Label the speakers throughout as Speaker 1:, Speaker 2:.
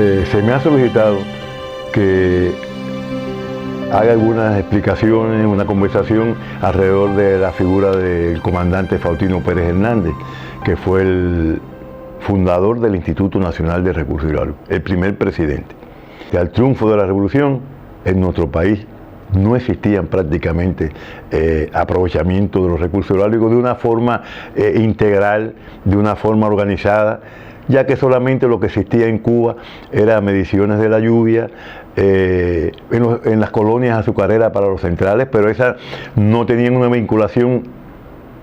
Speaker 1: Se me ha solicitado que haga algunas explicaciones, una conversación alrededor de la figura del comandante Faustino Pérez Hernández, que fue el fundador del Instituto Nacional de Recursos Hidráulicos, el primer presidente. Al triunfo de la revolución, en nuestro país no existían prácticamente aprovechamiento de los recursos hidráulicos de una forma integral, de una forma organizada, ya que solamente lo que existía en Cuba eran mediciones de la lluvia en las colonias azucareras para los centrales, pero esas no tenían una vinculación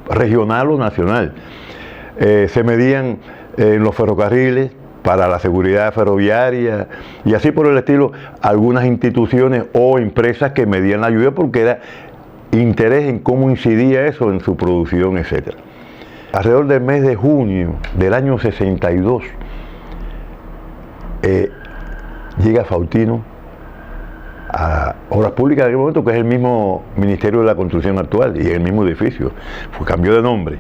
Speaker 1: regional o nacional. Se medían en los ferrocarriles para la seguridad ferroviaria y así por el estilo, algunas instituciones o empresas que medían la lluvia porque era interés en cómo incidía eso en su producción, etc. Alrededor del mes de junio del año 62, llega Faustino a Obras Públicas de aquel momento, que es el mismo Ministerio de la Construcción actual y el mismo edificio, cambió de nombre.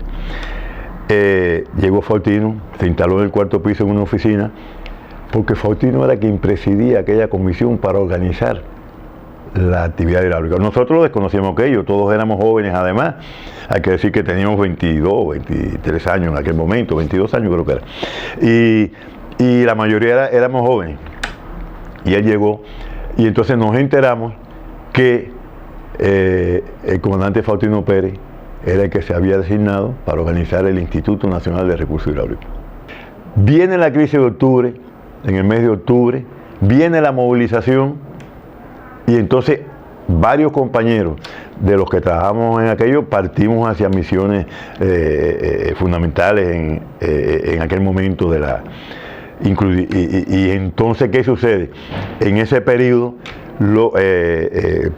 Speaker 1: Llegó Faustino, se instaló en el cuarto piso en una oficina, porque Faustino era quien presidía aquella comisión para organizar la actividad hidráulica. Nosotros desconocíamos aquello, todos éramos jóvenes además, hay que decir que teníamos 22, 23 años en aquel momento, 22 años creo que era, y la mayoría éramos jóvenes, y él llegó, y entonces nos enteramos que el comandante Faustino Pérez era el que se había designado para organizar el Instituto Nacional de Recursos Hidráulicos. Viene la crisis de octubre, en el mes de octubre, viene la movilización, y entonces varios compañeros de los que trabajamos en aquello partimos hacia misiones fundamentales en aquel momento de la... Y entonces, ¿qué sucede? En ese periodo,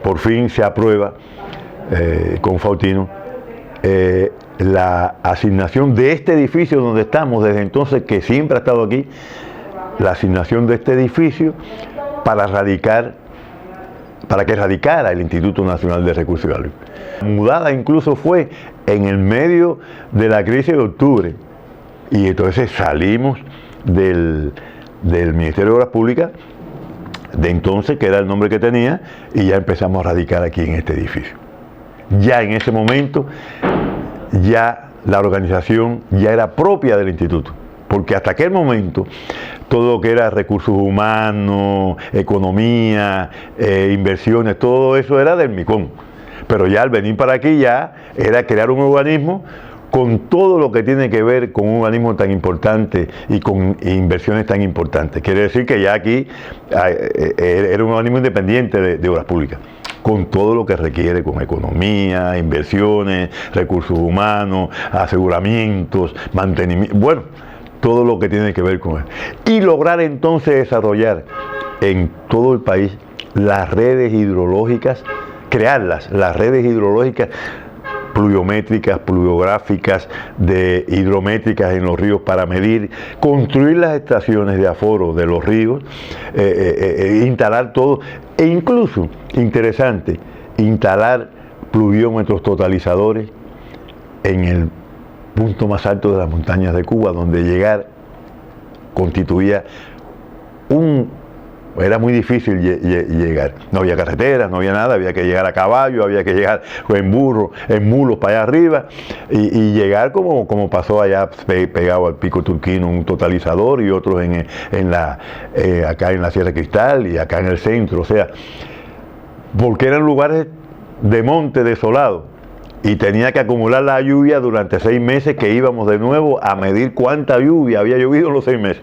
Speaker 1: por fin se aprueba con Faustino la asignación de este edificio donde estamos desde entonces, que siempre ha estado aquí, la asignación de este edificio para que radicara el Instituto Nacional de Recursos Hidráulicos. La mudada incluso fue en el medio de la crisis de octubre, y entonces salimos del Ministerio de Obras Públicas de entonces, que era el nombre que tenía, y ya empezamos a radicar aquí en este edificio. Ya en ese momento, ya la organización ya era propia del instituto, porque hasta aquel momento todo lo que era recursos humanos, economía, inversiones, todo eso era del MICON. Pero ya al venir para aquí ya era crear un organismo con todo lo que tiene que ver con un organismo tan importante y con inversiones tan importantes. Quiere decir que ya aquí era un organismo independiente de Obras Públicas, con todo lo que requiere, con economía, inversiones, recursos humanos, aseguramientos, mantenimiento, bueno, todo lo que tiene que ver con eso. Y lograr entonces desarrollar en todo el país las redes hidrológicas, crearlas, las redes hidrológicas pluviométricas, pluviográficas, hidrométricas en los ríos para medir, construir las estaciones de aforo de los ríos, instalar todo, e incluso, interesante, instalar pluviómetros totalizadores en el punto más alto de las montañas de Cuba, donde llegar constituía era muy difícil llegar. No había carreteras, no había nada, había que llegar a caballo, había que llegar en burro, en mulos para allá arriba, y llegar como pasó allá pegado al Pico Turquino, un totalizador, y otros acá en la Sierra Cristal y acá en el centro, o sea, porque eran lugares de monte desolado, y tenía que acumular la lluvia durante 6 meses, que íbamos de nuevo a medir cuánta lluvia había llovido en los 6 meses.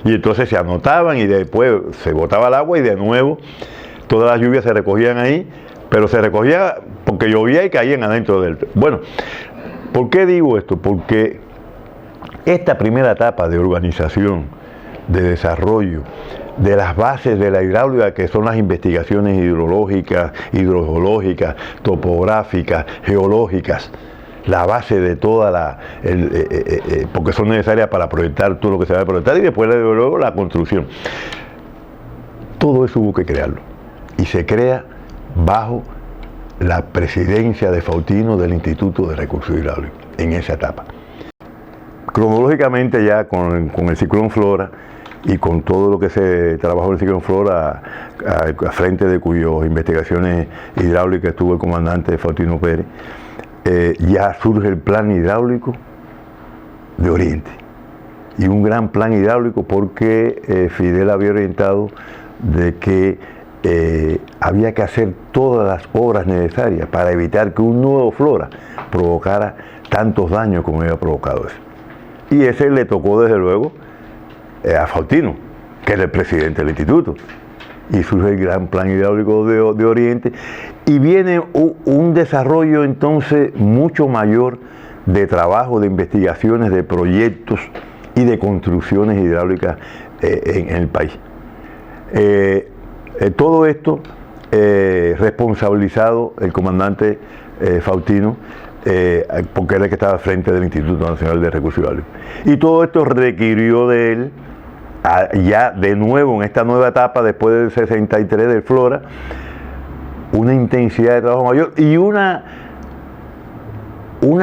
Speaker 1: Y entonces se anotaban y después se botaba el agua y de nuevo todas las lluvias se recogían ahí, pero se recogía porque llovía y caían adentro del... Bueno, ¿por qué digo esto? Porque esta primera etapa de organización, de desarrollo, de las bases de la hidráulica, que son las investigaciones hidrológicas, hidrogeológicas, topográficas, geológicas, la base de toda porque son necesarias para proyectar todo lo que se va a proyectar, y después luego la construcción. Todo eso hubo que crearlo, y se crea bajo la presidencia de Faustino del Instituto de Recursos Hidráulicos, en esa etapa. Cronológicamente, ya con el ciclón Flora, y con todo lo que se trabajó en el ciclón Flora, a frente de cuyas investigaciones hidráulicas estuvo el comandante Faustino Pérez, ya surge el plan hidráulico de Oriente. Y un gran plan hidráulico porque Fidel había orientado de que había que hacer todas las obras necesarias para evitar que un nuevo Flora provocara tantos daños como había provocado ese. Y ese le tocó desde luego a Faustino, que era el presidente del instituto. Y surge el gran plan hidráulico de Oriente y viene un desarrollo entonces mucho mayor de trabajo, de investigaciones, de proyectos y de construcciones hidráulicas en el país. Todo esto responsabilizado el comandante Faustino, porque era el que estaba al frente del Instituto Nacional de Recursos Hidráulicos. Y todo esto requirió de él, ya de nuevo en esta nueva etapa, después del 63 del Flora, una intensidad de trabajo mayor y una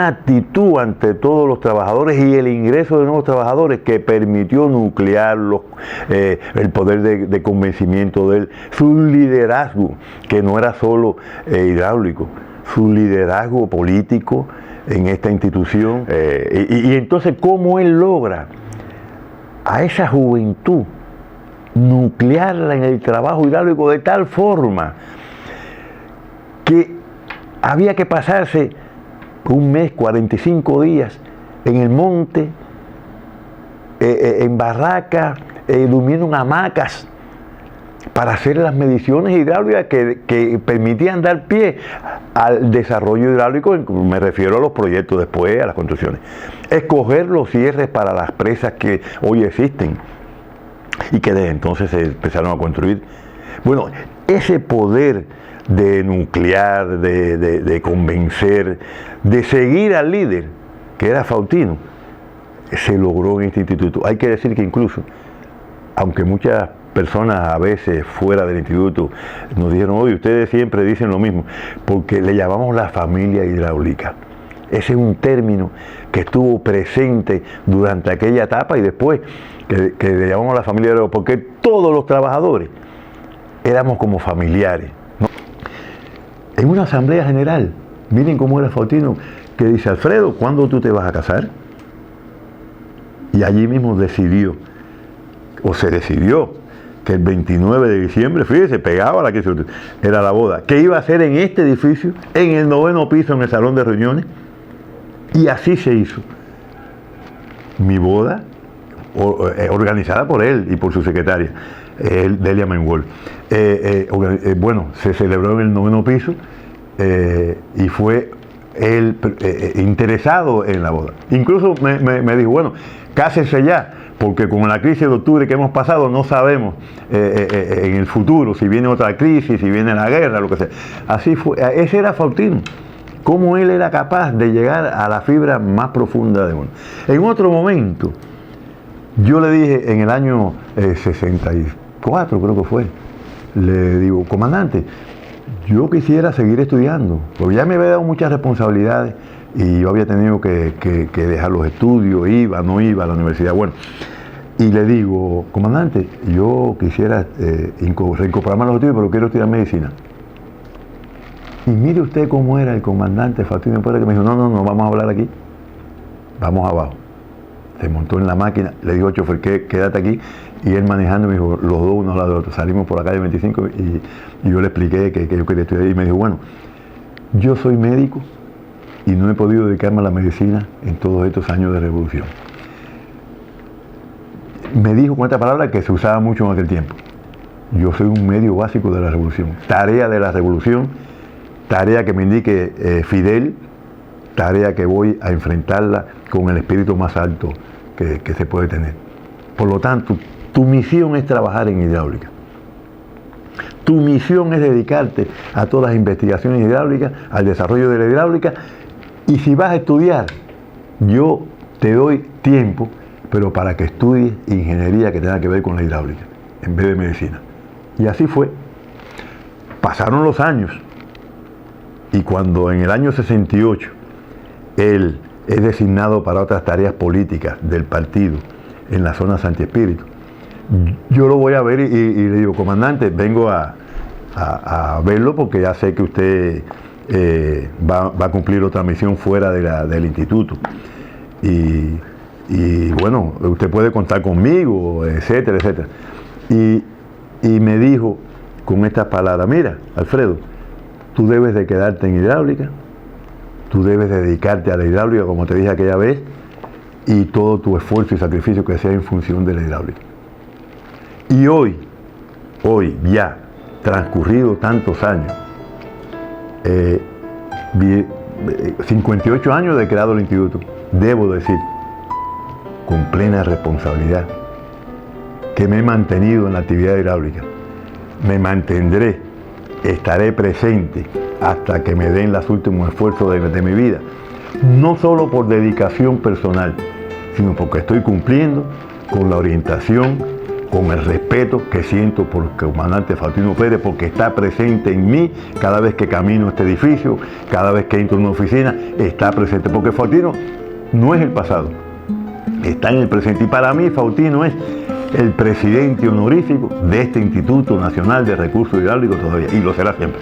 Speaker 1: actitud ante todos los trabajadores y el ingreso de nuevos trabajadores que permitió nuclearlos, el poder de convencimiento de él, su liderazgo, que no era solo hidráulico, su liderazgo político en esta institución, y entonces cómo él logra a esa juventud nuclearla en el trabajo hidráulico de tal forma que había que pasarse un mes, 45 días en el monte, en barracas, durmiendo en hamacas, para hacer las mediciones hidráulicas que permitían dar pie al desarrollo hidráulico. Me refiero a los proyectos después, a las construcciones. Escoger los cierres para las presas que hoy existen y que desde entonces se empezaron a construir. Bueno, ese poder de nuclear, de convencer, de seguir al líder, que era Faustino, se logró en este instituto. Hay que decir que incluso, aunque muchas personas a veces fuera del instituto nos dijeron, oye, ustedes siempre dicen lo mismo, porque le llamamos la familia hidráulica. Ese es un término que estuvo presente durante aquella etapa y después, que le llamamos la familia hidráulica, porque todos los trabajadores éramos como familiares, ¿no? En una asamblea general, miren cómo era Faustino, que dice, Alfredo, ¿cuándo tú te vas a casar? Y allí mismo decidió, o se decidió, que el 29 de diciembre, fíjese, pegaba la que era la boda, que iba a ser en este edificio, en el 9º piso, en el salón de reuniones, y así se hizo. Mi boda, organizada por él y por su secretaria, Delia Menguol. Bueno, se celebró en el 9º piso y fue él interesado en la boda. Incluso me dijo, bueno, cásense ya, porque con la crisis de octubre que hemos pasado no sabemos en el futuro si viene otra crisis, si viene la guerra, lo que sea. Así fue, ese era Faustino, cómo él era capaz de llegar a la fibra más profunda de uno. En otro momento, yo le dije en el año 64, creo que fue, le digo, comandante, yo quisiera seguir estudiando, porque ya me había dado muchas responsabilidades y yo había tenido que dejar los estudios, no iba a la universidad, bueno, y le digo, comandante, yo quisiera reincorporarme a los estudios, pero quiero estudiar medicina. Y mire usted cómo era el comandante Faustino Pérez, que me dijo, no, vamos a hablar aquí, vamos abajo. Se montó en la máquina, le dijo al chofer, quédate aquí, y él manejando me dijo, los dos uno al lado del otro, salimos por la calle 25 y yo le expliqué que yo quería estudiar y me dijo, bueno, yo soy médico y no he podido dedicarme a la medicina en todos estos años de revolución. Me dijo con esta palabra que se usaba mucho en aquel tiempo, yo soy un medio básico de la revolución, tarea de la revolución, tarea que me indique Fidel, tarea que voy a enfrentarla con el espíritu más alto que se puede tener. Por lo tanto, tu misión es trabajar en hidráulica. Tu misión es dedicarte a todas las investigaciones hidráulicas, al desarrollo de la hidráulica, y si vas a estudiar, yo te doy tiempo, pero para que estudies ingeniería que tenga que ver con la hidráulica, en vez de medicina. Y así fue. Pasaron los años, y cuando en el año 68 él es designado para otras tareas políticas del partido en la zona Santi Espíritu, yo lo voy a ver y le digo, comandante, vengo a verlo porque ya sé que usted va a cumplir otra misión fuera del instituto. Y bueno, usted puede contar conmigo, etcétera, etcétera. Y me dijo con estas palabras, mira, Alfredo, tú debes de quedarte en hidráulica, tú debes de dedicarte a la hidráulica, como te dije aquella vez, y todo tu esfuerzo y sacrificio que sea en función de la hidráulica. Y hoy ya, transcurrido tantos años, 58 años de creado el instituto, debo decir, con plena responsabilidad, que me he mantenido en la actividad hidráulica, me mantendré, estaré presente hasta que me den los últimos esfuerzos de mi vida, no solo por dedicación personal, sino porque estoy cumpliendo con la orientación, con el respeto que siento por el comandante Faustino Pérez, porque está presente en mí cada vez que camino a este edificio, cada vez que entro en una oficina, está presente, porque Faustino no es el pasado, está en el presente. Y para mí Faustino es el presidente honorífico de este Instituto Nacional de Recursos Hidráulicos todavía, y lo será siempre.